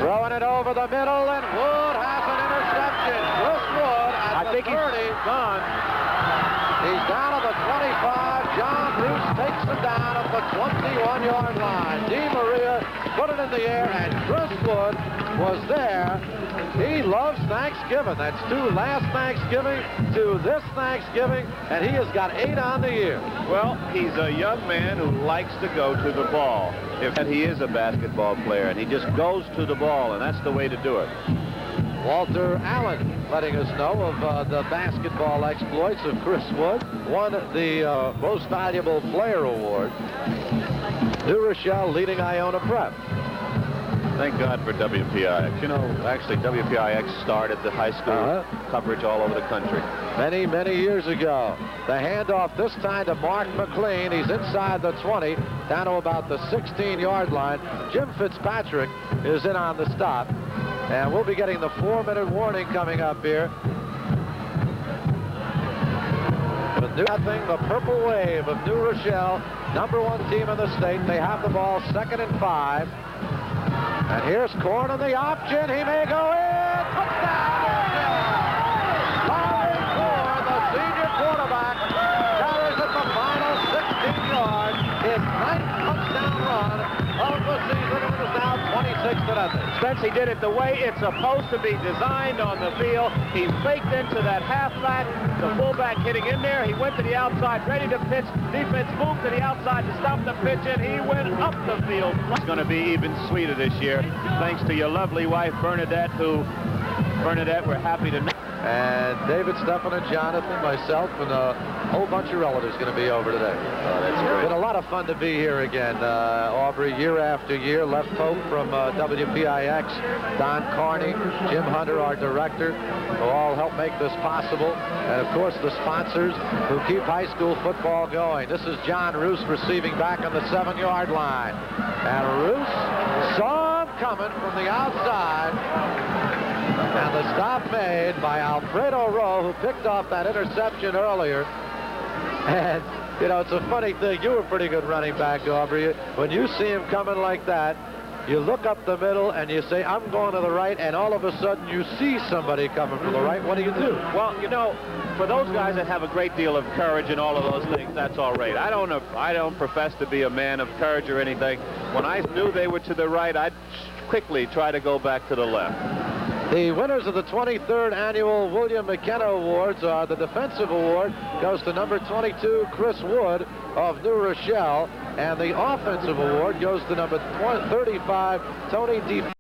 [SPEAKER 1] Throwing it over the middle, and Wood has an interception. Chris Wood at the 30.
[SPEAKER 2] He's gone.
[SPEAKER 1] He's down at the 25. John Bruce takes him down at the 21-yard line. DeMaria put it in the air, and Chris Wood was there. He loves Thanksgiving. That's to last Thanksgiving to this Thanksgiving, and he has got 8 on the year.
[SPEAKER 2] Well, he's a young man who likes to go to the ball. If he is a basketball player, and he just goes to the ball, and that's the way to do it.
[SPEAKER 1] Walter Allen letting us know of the basketball exploits of Chris Wood. Won the Most Valuable Player Award. New Rochelle leading Iona Prep.
[SPEAKER 2] Thank God for WPIX. You know, actually, WPIX started the high school coverage all over the country.
[SPEAKER 1] Many, many years ago. The handoff this time to Mark McLean. He's inside the 20, down to about the 16-yard line. Jim Fitzpatrick is in on the stop. And we'll be getting the 4-minute warning coming up here. The purple wave of New Rochelle, #1 team in the state. They have the ball, 2nd and 5. And here's Korn on the option. He may go in. Touchdown! Larry Korn, the senior quarterback, carries it the final 16 yards. His 9th touchdown run of the season. It is now 26-0.
[SPEAKER 2] Spence, he did it the way it's supposed to be designed on the field. He faked into that half flat. The fullback hitting in there. He went to the outside, ready to pitch. Defense moved to the outside to stop the pitch, and he went up the field. It's going to be even sweeter this year, thanks to your lovely wife, Bernadette, we're happy to know.
[SPEAKER 1] And David, Stephen, and Jonathan, myself, and a whole bunch of relatives going to be over today.
[SPEAKER 2] Oh, that's great.
[SPEAKER 1] It's been a lot of fun to be here again. Aubrey, year after year. Left Pope from WPIX, Don Carney, Jim Hunter, our director, who all help make this possible. And, of course, the sponsors who keep high school football going. This is John Roos receiving back on the 7-yard line. And Roos saw him coming from the outside. And the stop made by Alfredo Rowe, who picked off that interception earlier. And, you know, it's a funny thing. You were a pretty good running back, Aubrey. When you see him coming like that, you look up the middle and you say, I'm going to the right, and all of a sudden you see somebody coming from the right. What do you do?
[SPEAKER 2] Well, you know, for those guys that have a great deal of courage and all of those things, that's all right. I don't profess to be a man of courage or anything. When I knew they were to the right, I'd quickly try to go back to the left.
[SPEAKER 1] The winners of the 23rd annual William McKenna Awards are the defensive award goes to number 22, Chris Wood of New Rochelle, and the offensive award goes to number 35, Tony D.